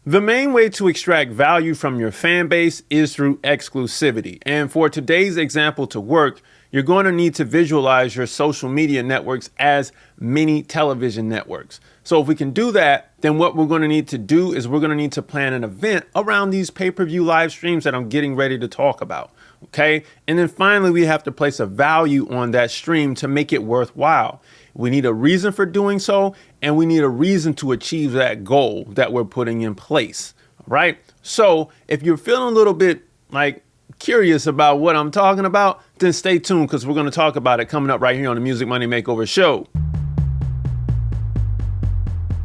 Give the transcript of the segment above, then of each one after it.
The main way to extract value from your fan base is through exclusivity. And for today's example to work, you're going to need to visualize your social media networks as mini television networks. So if we can do that, then what we're going to need to do is we're going to need to plan an event around these pay-per-view live streams that I'm getting ready to talk about. Okay. And then finally, we have to place a value on that stream to make it worthwhile. We need a reason for doing so, and we need a reason to achieve that goal that we're putting in place. All right. So if you're feeling a little bit like curious about what I'm talking about, then stay tuned because we're going to talk about it coming up right here on the Music Money Makeover Show.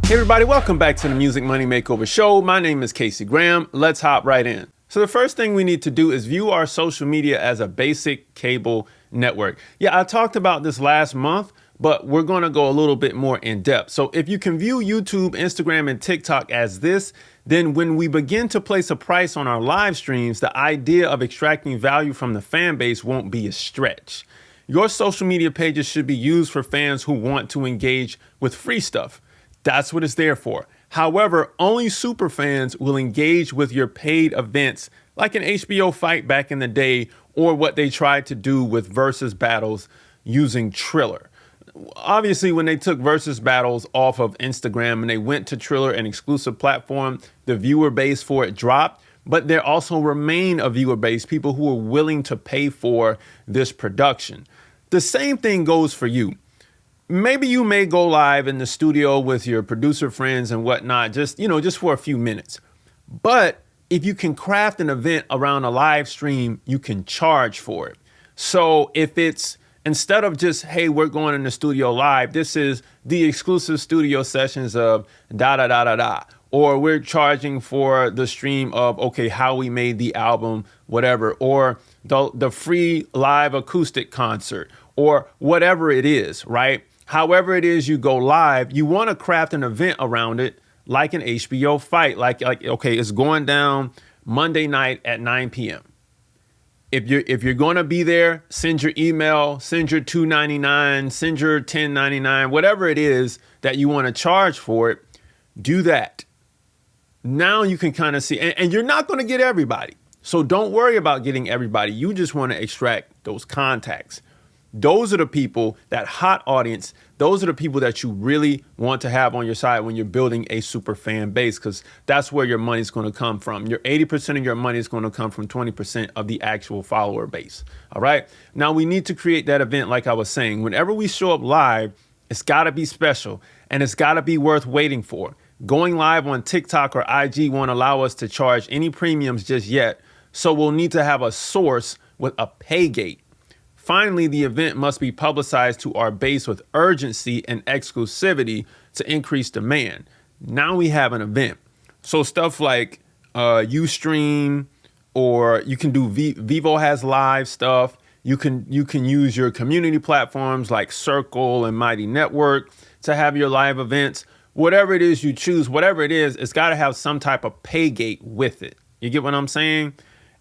Hey everybody, welcome back to the Music Money Makeover Show. My name is Casey Graham. Let's hop right in. So the first thing we need to do is view our social media as a basic cable network. Yeah, I talked about this last month, but we're going to go a little bit more in depth. So if you can view YouTube, Instagram, and TikTok as this, then when we begin to place a price on our live streams, the idea of extracting value from the fan base won't be a stretch. Your social media pages should be used for fans who want to engage with free stuff. That's what it's there for. However, only super fans will engage with your paid events like an HBO fight back in the day or what they tried to do with versus battles using Triller. Obviously, when they took versus battles off of Instagram and they went to Triller, an exclusive platform, the viewer base for it dropped, but there also remain a viewer base, people who are willing to pay for this production. The same thing goes for you. Maybe you may go live in the studio with your producer friends and whatnot, just for a few minutes. But if you can craft an event around a live stream, you can charge for it. So if it's instead of just, hey, we're going in the studio live, this is the exclusive studio sessions of da da da da da. Or we're charging for the stream of, okay, how we made the album, whatever, or the free live acoustic concert, or whatever it is, right? However it is you go live, you want to craft an event around it like an HBO fight, like okay, it's going down Monday night at 9 p.m. If you're going to be there, send your email, send your $2.99, send your $10.99, whatever it is that you want to charge for it, do that. Now you can kind of see, and you're not going to get everybody. So don't worry about getting everybody. You just want to extract those contacts. Those are the people, that hot audience, those are the people that you really want to have on your side when you're building a super fan base, because that's where your money's going to come from. Your 80% of your money is going to come from 20% of the actual follower base. All right. Now we need to create that event. Like I was saying, whenever we show up live, it's got to be special and it's got to be worth waiting for. Going live on TikTok or IG won't allow us to charge any premiums just yet. So we'll need to have a source with a pay gate. Finally, the event must be publicized to our base with urgency and exclusivity to increase demand. Now we have an event. So stuff like Ustream, or you can do Vivo has live stuff. You can use your community platforms like Circle and Mighty Network to have your live events. Whatever it is you choose, whatever it is, it's got to have some type of pay gate with it. You get what I'm saying?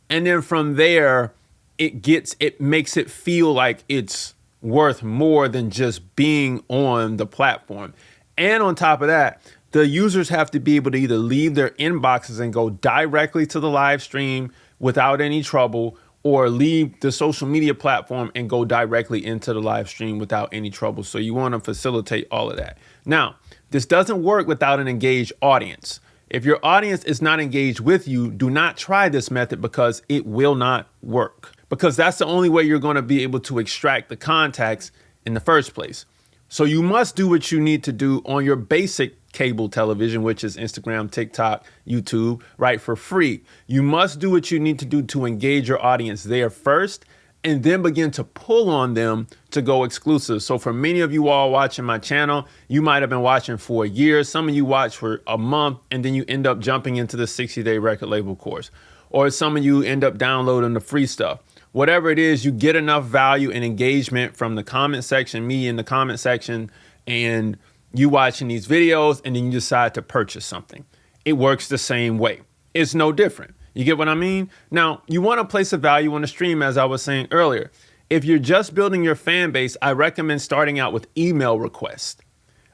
And then from there, it makes it feel like it's worth more than just being on the platform. And on top of that, the users have to be able to either leave their inboxes and go directly to the live stream without any trouble, or leave the social media platform and go directly into the live stream without any trouble. So you want to facilitate all of that. Now, this doesn't work without an engaged audience. If your audience is not engaged with you, do not try this method because it will not work. Because that's the only way you're going to be able to extract the contacts in the first place. So you must do what you need to do on your basic cable television, which is Instagram, TikTok, YouTube, right, for free. You must do what you need to do to engage your audience there first, and then begin to pull on them to go exclusive. So for many of you all watching my channel, you might have been watching for a year. Some of you watch for a month, and then you end up jumping into the 60-day record label course. Or some of you end up downloading the free stuff. Whatever it is, you get enough value and engagement from the comment section, me in the comment section, and you watching these videos, and then you decide to purchase something. It works the same way. It's no different. You get what I mean? Now, you want to place a value on the stream, as I was saying earlier. If you're just building your fan base, I recommend starting out with email requests.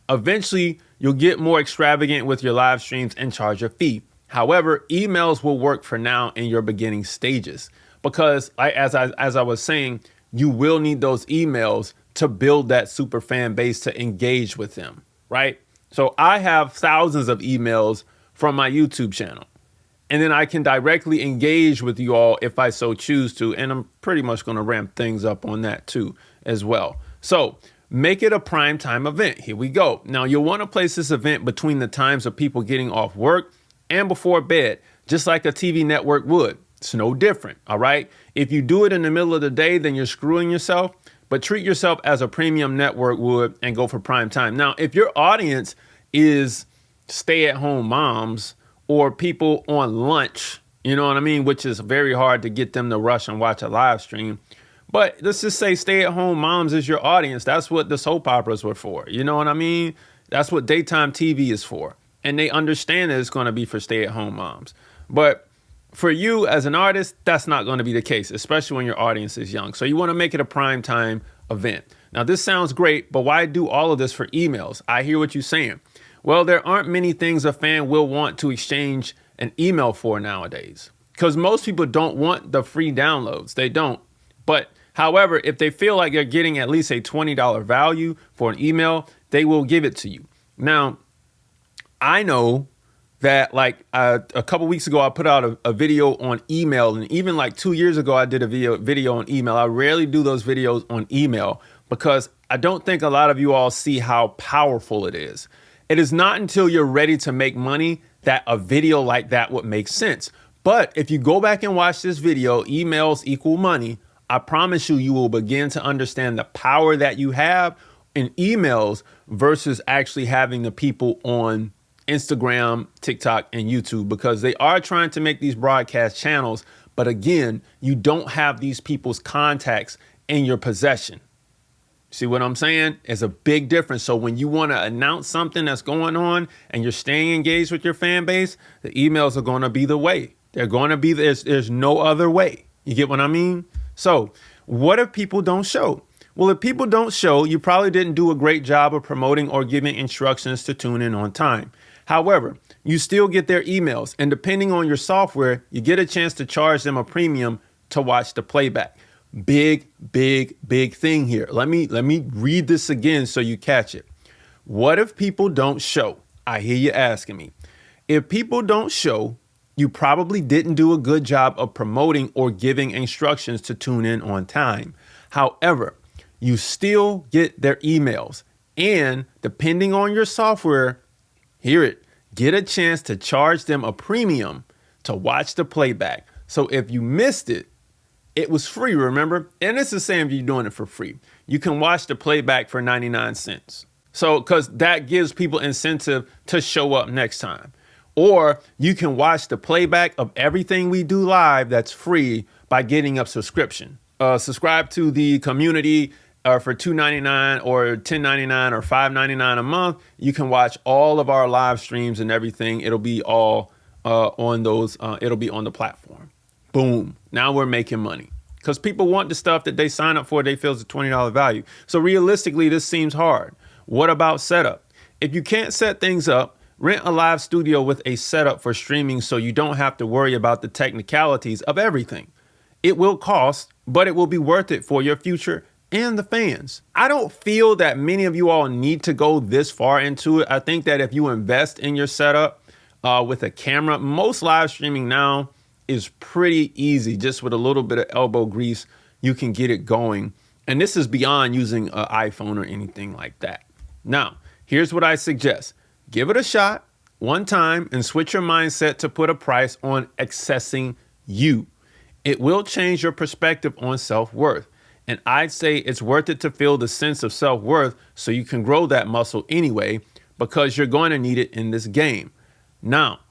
Eventually, you'll get more extravagant with your live streams and charge a fee. However, emails will work for now in your beginning stages because as I was saying, you will need those emails to build that super fan base to engage with them, right? So I have thousands of emails from my YouTube channel, and then I can directly engage with you all if I so choose to. And I'm pretty much going to ramp things up on that too as well. So make it a prime time event. Here we go. Now you'll want to place this event between the times of people getting off work and before bed, just like a TV network would. It's no different. All right. If you do it in the middle of the day, then you're screwing yourself, but treat yourself as a premium network would and go for prime time. Now, if your audience is stay-at-home moms or people on lunch, you know what I mean, which is very hard to get them to rush and watch a live stream. But let's just say stay-at-home moms is your audience. That's what the soap operas were for. You know what I mean? That's what daytime TV is for. And they understand that it's going to be for stay-at-home moms. But for you as an artist, that's not going to be the case, especially when your audience is young. So you want to make it a prime time event. Now, this sounds great, but why do all of this for emails? I hear what you're saying. Well, there aren't many things a fan will want to exchange an email for nowadays because most people don't want the free downloads. They don't. But however, if they feel like they're getting at least a $20 value for an email, they will give it to you. Now, I know that like a couple weeks ago, I put out a video on email. And even like 2 years ago, I did a video on email. I rarely do those videos on email because I don't think a lot of you all see how powerful it is. It is not until you're ready to make money that a video like that would make sense. But if you go back and watch this video, emails equal money, I promise you, you will begin to understand the power that you have in emails versus actually having the people on Instagram, TikTok, and YouTube, because they are trying to make these broadcast channels. But again, you don't have these people's contacts in your possession. See what I'm saying? It's a big difference. So when you want to announce something that's going on and you're staying engaged with your fan base, the emails are going to be the way. They're going to be, there's no other way. You get what I mean? So what if people don't show? Well, if people don't show, you probably didn't do a great job of promoting or giving instructions to tune in on time. However, you still get their emails, and depending on your software, you get a chance to charge them a premium to watch the playback. Big thing here. Let me read this again so you catch it. What if people don't show? I hear you asking me. If people don't show, you probably didn't do a good job of promoting or giving instructions to tune in on time. However, you still get their emails, and depending on your software, hear it, get a chance to charge them a premium to watch the playback. So if you missed it, it was free, remember? And it's the same if you're doing it for free. You can watch the playback for 99 cents. So, because that gives people incentive to show up next time. Or you can watch the playback of everything we do live that's free by getting a subscription. Subscribe to the community for $2.99 or $10.99 or $5.99 a month. You can watch all of our live streams and everything. It'll be all on those. It'll be on the platform. Boom. Now we're making money because people want the stuff that they sign up for. They feel is a $20 value. So realistically, this seems hard. What about setup? If you can't set things up, rent a live studio with a setup for streaming so you don't have to worry about the technicalities of everything. It will cost, but it will be worth it for your future and the fans. I don't feel that many of you all need to go this far into it. I think that if you invest in your setup with a camera, most live streaming now is pretty easy. Just with a little bit of elbow grease, you can get it going. And this is beyond using an iPhone or anything like that. Now, here's what I suggest. Give it a shot one time and switch your mindset to put a price on accessing you. It will change your perspective on self-worth. And I'd say it's worth it to feel the sense of self-worth so you can grow that muscle anyway, because you're going to need it in this game. Now,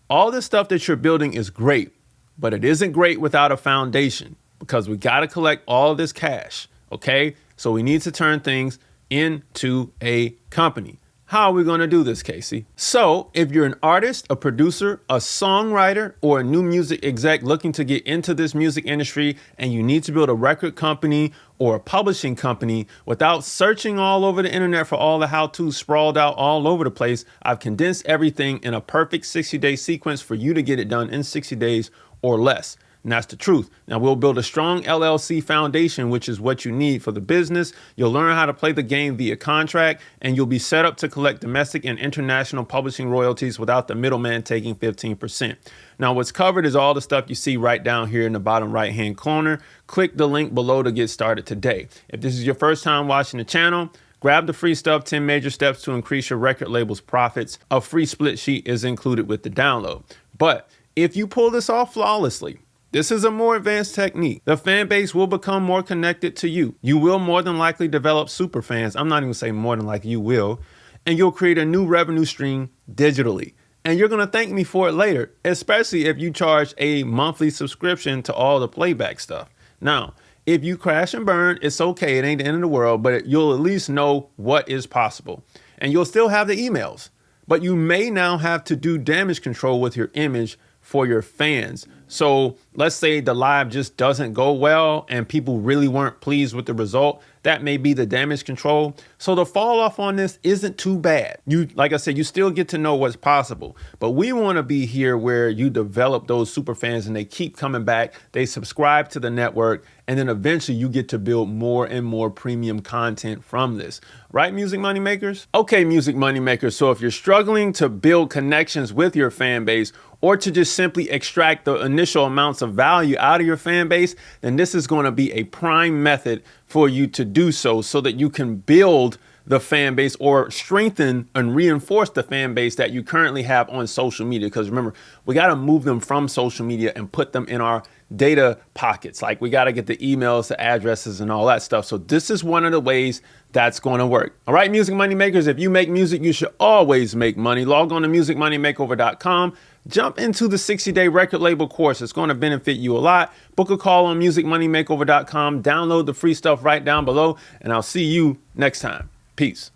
all the stuff that you're building is great, but it isn't great without a foundation, because we got to collect all of this cash. Okay, so we need to turn things into a company. How are we going to do this, Casey? So if you're an artist, a producer, a songwriter, or a new music exec looking to get into this music industry, and you need to build a record company or a publishing company without searching all over the internet for all the how-tos sprawled out all over the place, I've condensed everything in a perfect 60-day sequence for you to get it done in 60 days or less. And that's the truth. Now, we'll build a strong LLC foundation, which is what you need for the business. You'll learn how to play the game via contract, and you'll be set up to collect domestic and international publishing royalties without the middleman taking 15%. Now, what's covered is all the stuff you see right down here in the bottom right-hand corner. Click the link below to get started today. If this is your first time watching the channel, grab the free stuff, 10 major steps to increase your record label's profits. A free split sheet is included with the download. But if you pull this off flawlessly, this is a more advanced technique. The fan base will become more connected to you. You will more than likely develop super fans. I'm not even saying more than likely, you will. And you'll create a new revenue stream digitally. And you're going to thank me for it later, especially if you charge a monthly subscription to all the playback stuff. Now, if you crash and burn, it's okay. It ain't the end of the world, but you'll at least know what is possible. And you'll still have the emails, but you may now have to do damage control with your image for your fans. So let's say the live just doesn't go well and people really weren't pleased with the result. That may be the damage control. So the fall off on this isn't too bad. Like I said, you still get to know what's possible, but we want to be here where you develop those super fans and they keep coming back. They subscribe to the network, and then eventually you get to build more and more premium content from this. Right, music money makers? Okay, music money makers. So if you're struggling to build connections with your fan base, or to just simply extract the initial amounts of value out of your fan base, then this is going to be a prime method for you to do so that you can build the fan base or strengthen and reinforce the fan base that you currently have on social media. Because remember, we got to move them from social media and put them in our data pockets. Like we got to get the emails, the addresses, and all that stuff. So this is one of the ways that's going to work. All right, music money makers, if you make music, you should always make money. Log on to musicmoneymakeover.com. Jump into the 60-day record label course. It's going to benefit you a lot. Book a call on musicmoneymakeover.com. Download the free stuff right down below, and I'll see you next time. Peace.